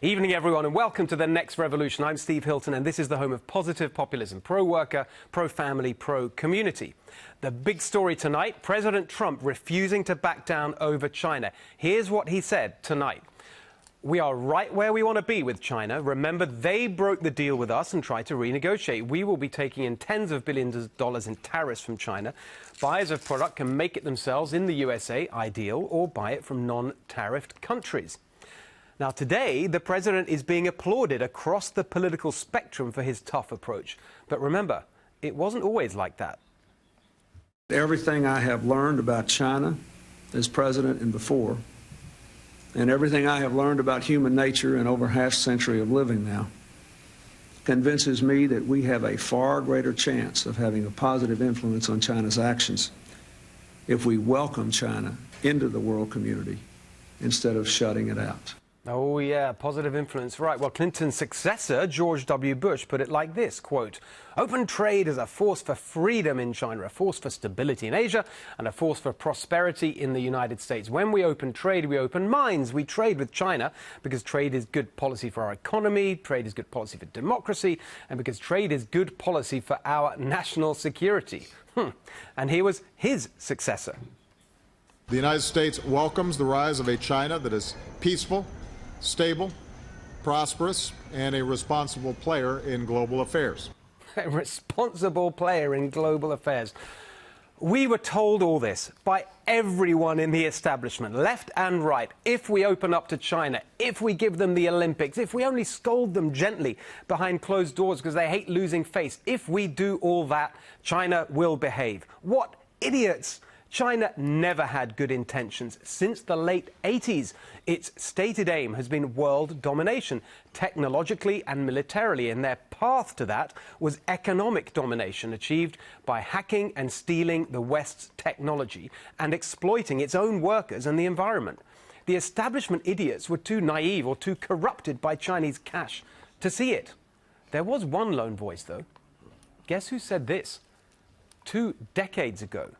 Evening, everyone, and welcome to The Next Revolution. I'm Steve Hilton, and this is the home of positive populism, pro-worker, pro-family, pro-community. The big story tonight, President Trump refusing to back down over China. Here's what he said tonight. We are right where we want to be with China. Remember, they broke the deal with us and tried to renegotiate. We will be taking in tens of billions of dollars in tariffs from China. Buyers of product can make it themselves in the USA, ideal, or buy it from non-tariffed countries. Now, today, the president is being applauded across the political spectrum for his tough approach. But remember, it wasn't always like that. Everything I have learned about China as president and before, and everything I have learned about human nature in over half a century of living now, convinces me that we have a far greater chance of having a positive influence on China's actions if we welcome China into the world community instead of shutting it out. Oh, yeah, positive influence. Right. Well, Clinton's successor, George W. Bush, put it like this, quote, "Open trade is a force for freedom in China, a force for stability in Asia, and a force for prosperity in the United States. When we open trade, we open minds. We trade with China because trade is good policy for our economy, trade is good policy for democracy, and because trade is good policy for our national security." And here was his successor. The United States welcomes the rise of a China that is peaceful, stable, prosperous, and a responsible player in global affairs. A responsible player in global affairs. We were told all this by everyone in the establishment, left and right. If we open up to China, if we give them the Olympics, if we only scold them gently behind closed doors because they hate losing face, if we do all that, China will behave. What idiots! China never had good intentions. Since the late 80s, its stated aim has been world domination, technologically and militarily, and their path to that was economic domination, achieved by hacking and stealing the West's technology and exploiting its own workers and the environment. The establishment idiots were too naive or too corrupted by Chinese cash to see it. There was one lone voice, though. Guess who said this 2 decades ago?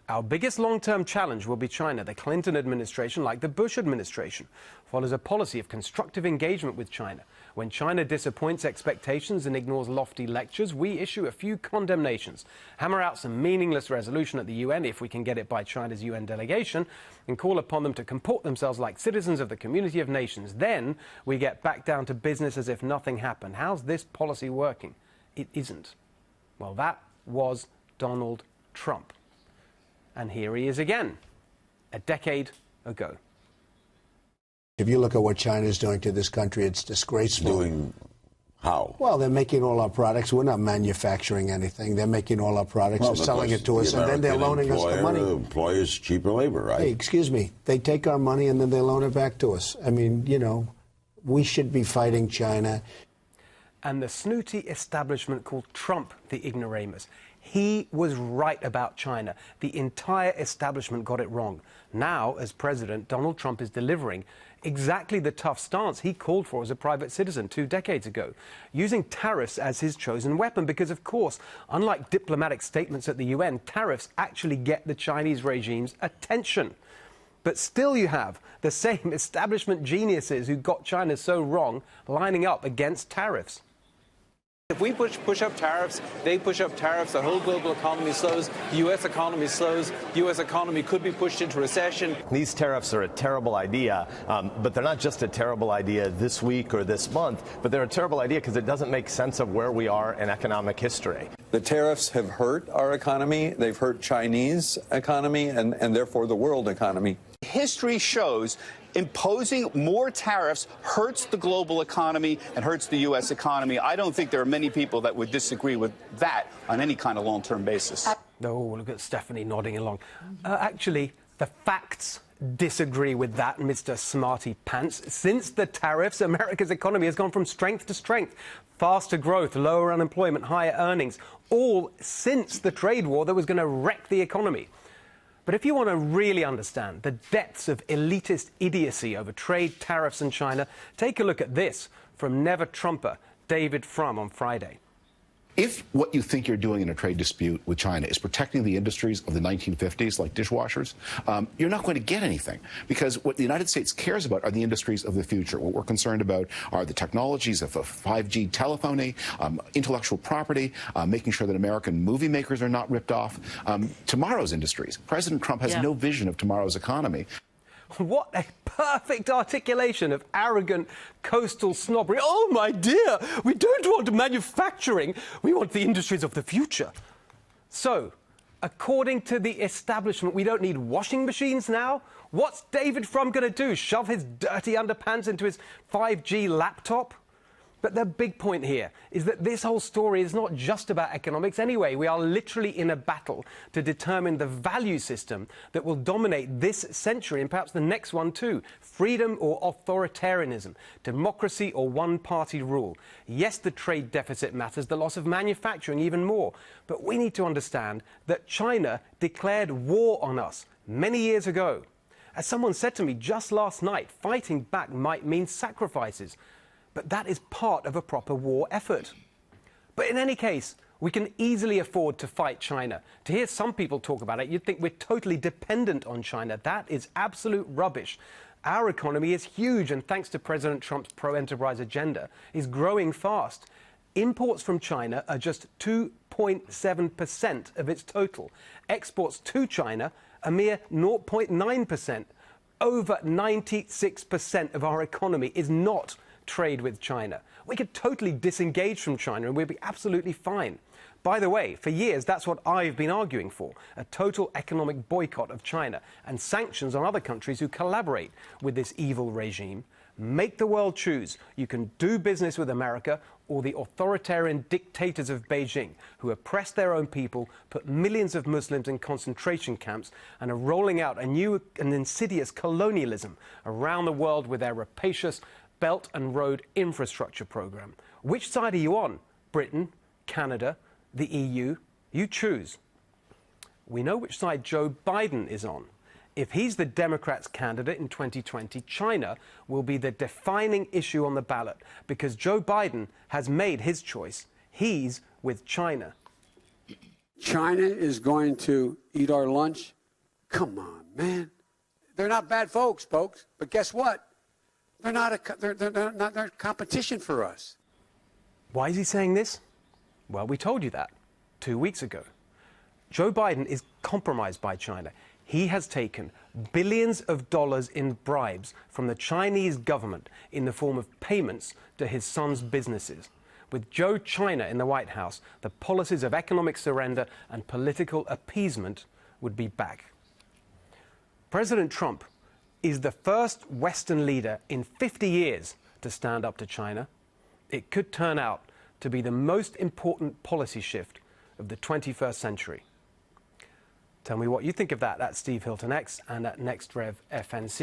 Our biggest long-term challenge will be China. The Clinton administration, like the Bush administration, follows a policy of constructive engagement with China. When China disappoints expectations and ignores lofty lectures, we issue a few condemnations, hammer out some meaningless resolution at the UN if we can get it by China's UN delegation, and call upon them to comport themselves like citizens of the community of nations. Then we get back down to business as if nothing happened. How's this policy working? It isn't. Well, that was Donald Trump. And here he is again, a decade ago. If you look at what China is doing to this country, it's disgraceful. Doing how? Well, they're making all our products. We're not manufacturing anything. They're making all our products. They're selling it to us, and then they're loaning us the money. Employers cheaper labor, right? Hey, excuse me. They take our money, and then they loan it back to us. I mean, you know, we should be fighting China. And the snooty establishment called Trump the ignoramus. He was right about China. The entire establishment got it wrong. Now, as president, Donald Trump is delivering exactly the tough stance he called for as a private citizen 2 decades ago, using tariffs as his chosen weapon because, of course, unlike diplomatic statements at the UN, tariffs actually get the Chinese regime's attention. But still you have the same establishment geniuses who got China so wrong lining up against tariffs. If we push up tariffs, they push up tariffs, the whole global economy slows, the U.S. economy slows, the U.S. economy could be pushed into recession. These tariffs are a terrible idea, but they're not just a terrible idea this week or this month, but they're a terrible idea because it doesn't make sense of where we are in economic history. The tariffs have hurt our economy, they've hurt Chinese economy, and therefore the world economy. History shows imposing more tariffs hurts the global economy and hurts the U.S. economy. I don't think there are many people that would disagree with that on any kind of long-term basis. Oh, look at Stephanie nodding along. Actually, the facts disagree with that, Mr. Smarty Pants. Since the tariffs, America's economy has gone from strength to strength. Faster growth, lower unemployment, higher earnings, all since the trade war that was going to wreck the economy. But if you want to really understand the depths of elitist idiocy over trade, tariffs and China, take a look at this from Never Trumper David Frum on Friday. If what you think you're doing in a trade dispute with China is protecting the industries of the 1950s, like dishwashers, you're not going to get anything, because what the United States cares about are the industries of the future. What we're concerned about are the technologies of 5G telephony, intellectual property, making sure that American movie makers are not ripped off. Tomorrow's industries. President Trump has no vision of tomorrow's economy. What a perfect articulation of arrogant coastal snobbery. Oh, my dear, we don't want manufacturing. We want the industries of the future. So, according to the establishment, we don't need washing machines now? What's David Frum going to do? Shove his dirty underpants into his 5G laptop? But the big point here is that this whole story is not just about economics anyway. We are literally in a battle to determine the value system that will dominate this century and perhaps the next one too. Freedom or authoritarianism, democracy or one-party rule. Yes, the trade deficit matters, the loss of manufacturing even more. But we need to understand that China declared war on us many years ago. As someone said to me just last night, fighting back might mean sacrifices. But that is part of a proper war effort. But in any case, we can easily afford to fight China. To hear some people talk about it, you'd think we're totally dependent on China. That is absolute rubbish. Our economy is huge, and thanks to President Trump's pro-enterprise agenda, is growing fast. Imports from China are just 2.7% of its total. Exports to China, a mere 0.9%. Over 96% of our economy is not trade with China. We could totally disengage from China and we'd be absolutely fine. By the way, for years, that's what I've been arguing for, a total economic boycott of China and sanctions on other countries who collaborate with this evil regime. Make the world choose. You can do business with America or the authoritarian dictators of Beijing, who oppress their own people, put millions of Muslims in concentration camps, and are rolling out a new and insidious colonialism around the world with their rapacious Belt and Road Infrastructure Program. Which side are you on? Britain, Canada, the EU? You choose. We know which side Joe Biden is on. If he's the Democrats' candidate in 2020, China will be the defining issue on the ballot because Joe Biden has made his choice. He's with China. China is going to eat our lunch? Come on, man. They're not bad folks, but guess what? They're not competition for us. Why is he saying this? Well, we told you that 2 weeks ago. Joe Biden is compromised by China. He has taken billions of dollars in bribes from the Chinese government in the form of payments to his son's businesses. With Joe China in the White House, the policies of economic surrender and political appeasement would be back. President Trump is the first Western leader in 50 years to stand up to China. It could turn out to be the most important policy shift of the 21st century. Tell me what you think of that. That's Steve Hilton X and at NextRev FNC.